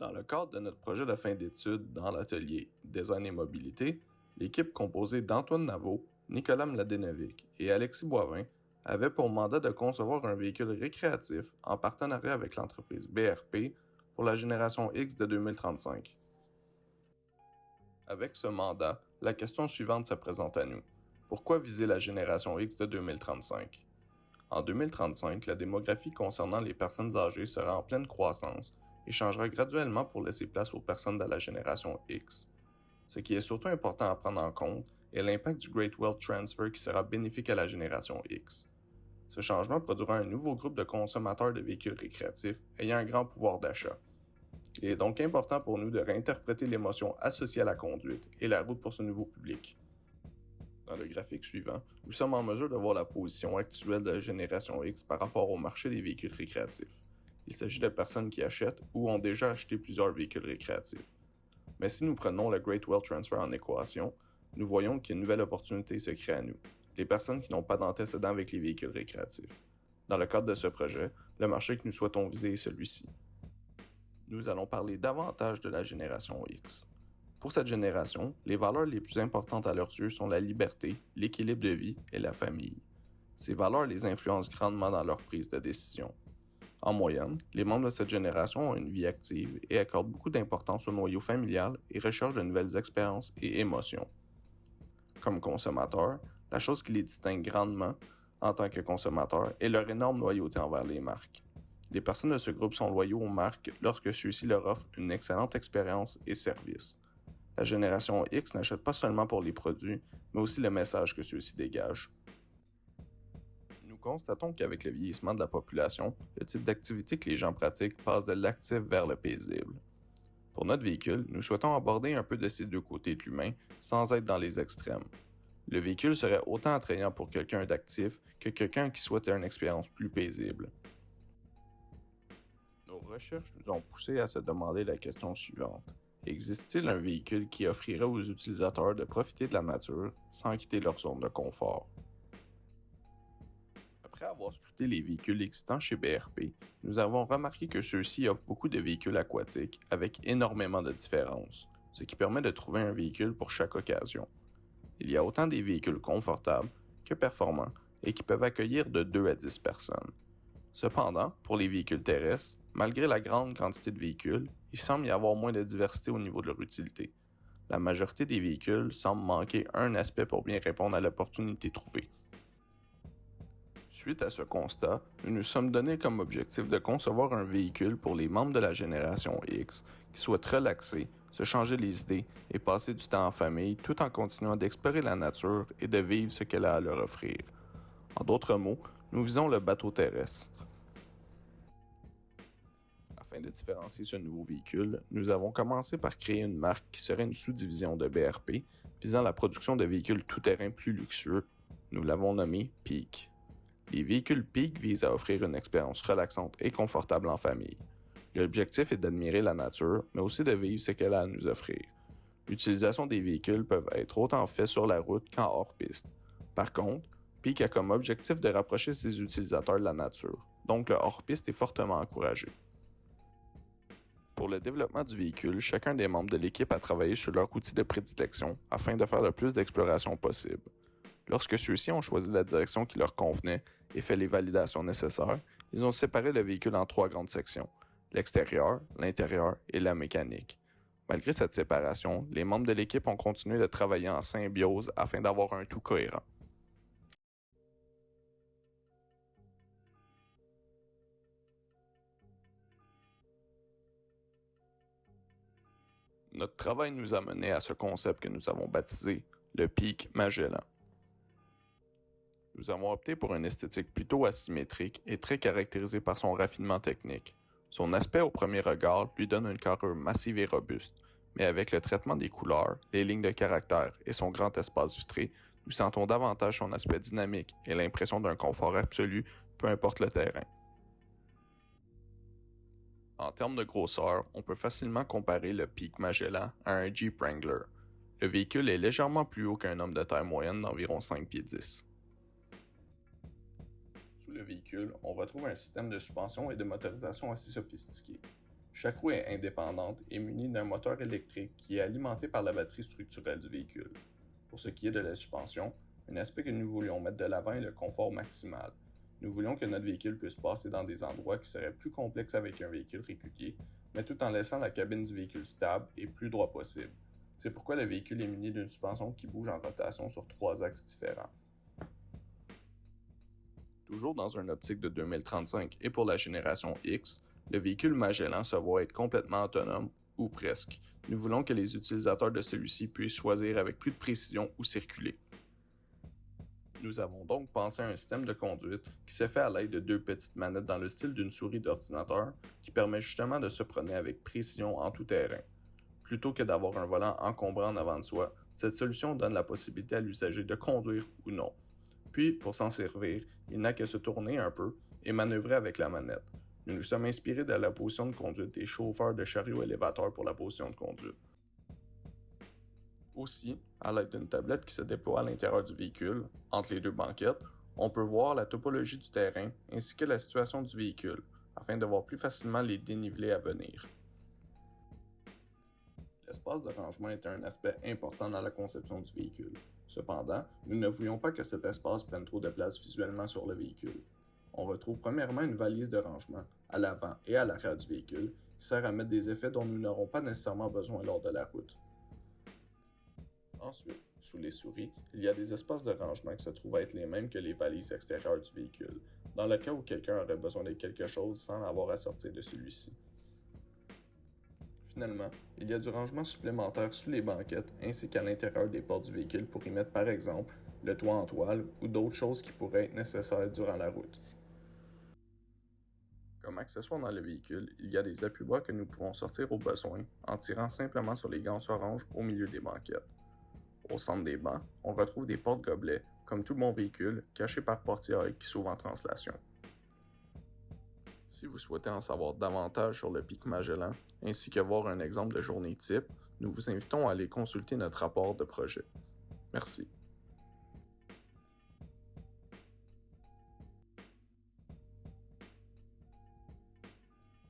Dans le cadre de notre projet de fin d'études dans l'atelier Design et mobilité, l'équipe composée d'Antoine Naveau, Nicolas Mladenovic et Alexis Boivin avait pour mandat de concevoir un véhicule récréatif en partenariat avec l'entreprise BRP pour la génération X de 2035. Avec ce mandat, la question suivante se présente à nous. Pourquoi viser la génération X de 2035? En 2035, la démographie concernant les personnes âgées sera en pleine croissance et changera graduellement pour laisser place aux personnes de la génération X. Ce qui est surtout important à prendre en compte est l'impact du Great Wealth Transfer qui sera bénéfique à la génération X. Ce changement produira un nouveau groupe de consommateurs de véhicules récréatifs ayant un grand pouvoir d'achat. Il est donc important pour nous de réinterpréter l'émotion associée à la conduite et la route pour ce nouveau public. Dans le graphique suivant, nous sommes en mesure de voir la position actuelle de la génération X par rapport au marché des véhicules récréatifs. Il s'agit de personnes qui achètent ou ont déjà acheté plusieurs véhicules récréatifs. Mais si nous prenons le Great Wealth Transfer en équation, nous voyons qu'une nouvelle opportunité se crée à nous, les personnes qui n'ont pas d'antécédents avec les véhicules récréatifs. Dans le cadre de ce projet, le marché que nous souhaitons viser est celui-ci. Nous allons parler davantage de la génération X. Pour cette génération, les valeurs les plus importantes à leurs yeux sont la liberté, l'équilibre de vie et la famille. Ces valeurs les influencent grandement dans leur prise de décision. En moyenne, les membres de cette génération ont une vie active et accordent beaucoup d'importance au noyau familial et recherchent de nouvelles expériences et émotions. Comme consommateurs, la chose qui les distingue grandement en tant que consommateurs est leur énorme loyauté envers les marques. Les personnes de ce groupe sont loyaux aux marques lorsque ceux-ci leur offrent une excellente expérience et service. La génération X n'achète pas seulement pour les produits, mais aussi le message que ceux-ci dégagent. Nous constatons qu'avec le vieillissement de la population, le type d'activité que les gens pratiquent passe de l'actif vers le paisible. Pour notre véhicule, nous souhaitons aborder un peu de ces deux côtés de l'humain sans être dans les extrêmes. Le véhicule serait autant attrayant pour quelqu'un d'actif que quelqu'un qui souhaitait une expérience plus paisible. Nos recherches nous ont poussé à se demander la question suivante. Existe-t-il un véhicule qui offrirait aux utilisateurs de profiter de la nature sans quitter leur zone de confort? Après avoir scruté les véhicules existants chez BRP, nous avons remarqué que ceux-ci offrent beaucoup de véhicules aquatiques avec énormément de différences, ce qui permet de trouver un véhicule pour chaque occasion. Il y a autant des véhicules confortables que performants et qui peuvent accueillir de 2 à 10 personnes. Cependant, pour les véhicules terrestres, malgré la grande quantité de véhicules, il semble y avoir moins de diversité au niveau de leur utilité. La majorité des véhicules semblent manquer un aspect pour bien répondre à l'opportunité trouvée. Suite à ce constat, nous nous sommes donné comme objectif de concevoir un véhicule pour les membres de la génération X qui souhaitent relaxer, se changer les idées et passer du temps en famille tout en continuant d'explorer la nature et de vivre ce qu'elle a à leur offrir. En d'autres mots, nous visons le bateau terrestre. Afin de différencier ce nouveau véhicule, nous avons commencé par créer une marque qui serait une sous-division de BRP visant la production de véhicules tout-terrain plus luxueux. Nous l'avons nommé Peak. Les véhicules Peak visent à offrir une expérience relaxante et confortable en famille. L'objectif est d'admirer la nature, mais aussi de vivre ce qu'elle a à nous offrir. L'utilisation des véhicules peut être autant faite sur la route qu'en hors-piste. Par contre, Peak a comme objectif de rapprocher ses utilisateurs de la nature, donc le hors-piste est fortement encouragé. Pour le développement du véhicule, chacun des membres de l'équipe a travaillé sur leur outil de prédilection afin de faire le plus d'exploration possible. Lorsque ceux-ci ont choisi la direction qui leur convenait et fait les validations nécessaires, ils ont séparé le véhicule en 3 grandes sections, l'extérieur, l'intérieur et la mécanique. Malgré cette séparation, les membres de l'équipe ont continué de travailler en symbiose afin d'avoir un tout cohérent. Notre travail nous a mené à ce concept que nous avons baptisé le Peak Magellan. Nous avons opté pour une esthétique plutôt asymétrique et très caractérisée par son raffinement technique. Son aspect au premier regard lui donne une carrure massive et robuste, mais avec le traitement des couleurs, les lignes de caractère et son grand espace vitré, nous sentons davantage son aspect dynamique et l'impression d'un confort absolu, peu importe le terrain. En termes de grosseur, on peut facilement comparer le Peak Magellan à un Jeep Wrangler. Le véhicule est légèrement plus haut qu'un homme de taille moyenne d'environ 5 pieds 10. Sous le véhicule, on retrouve un système de suspension et de motorisation assez sophistiqué. Chaque roue est indépendante et munie d'un moteur électrique qui est alimenté par la batterie structurelle du véhicule. Pour ce qui est de la suspension, un aspect que nous voulions mettre de l'avant est le confort maximal. Nous voulions que notre véhicule puisse passer dans des endroits qui seraient plus complexes avec un véhicule régulier, mais tout en laissant la cabine du véhicule stable et plus droit possible. C'est pourquoi le véhicule est muni d'une suspension qui bouge en rotation sur 3 axes différents. Toujours dans une optique de 2035 et pour la génération X, le véhicule Magellan se voit être complètement autonome, ou presque. Nous voulons que les utilisateurs de celui-ci puissent choisir avec plus de précision où circuler. Nous avons donc pensé à un système de conduite qui se fait à l'aide de 2 petites manettes dans le style d'une souris d'ordinateur qui permet justement de se promener avec précision en tout terrain. Plutôt que d'avoir un volant encombrant en avant de soi, cette solution donne la possibilité à l'usager de conduire ou non. Puis, pour s'en servir, il n'a qu'à se tourner un peu et manœuvrer avec la manette. Nous nous sommes inspirés de la position de conduite des chauffeurs de chariots élévateurs pour la position de conduite. Aussi, à l'aide d'une tablette qui se déploie à l'intérieur du véhicule, entre les 2 banquettes, on peut voir la topologie du terrain ainsi que la situation du véhicule, afin de voir plus facilement les dénivelés à venir. L'espace de rangement était un aspect important dans la conception du véhicule. Cependant, nous ne voulions pas que cet espace prenne trop de place visuellement sur le véhicule. On retrouve premièrement une valise de rangement, à l'avant et à l'arrière du véhicule, qui sert à mettre des effets dont nous n'aurons pas nécessairement besoin lors de la route. Ensuite, sous les souris, il y a des espaces de rangement qui se trouvent être les mêmes que les valises extérieures du véhicule, dans le cas où quelqu'un aurait besoin de quelque chose sans avoir à sortir de celui-ci. Finalement, il y a du rangement supplémentaire sous les banquettes ainsi qu'à l'intérieur des portes du véhicule pour y mettre par exemple le toit en toile ou d'autres choses qui pourraient être nécessaires durant la route. Comme accessoire dans le véhicule, il y a des appuis-bras que nous pouvons sortir au besoin en tirant simplement sur les ganses oranges au milieu des banquettes. Au centre des bancs, on retrouve des porte-gobelets, comme tout bon véhicule, cachés par portières qui s'ouvrent en translation. Si vous souhaitez en savoir davantage sur le pic Magellan, ainsi que voir un exemple de journée type, nous vous invitons à aller consulter notre rapport de projet. Merci.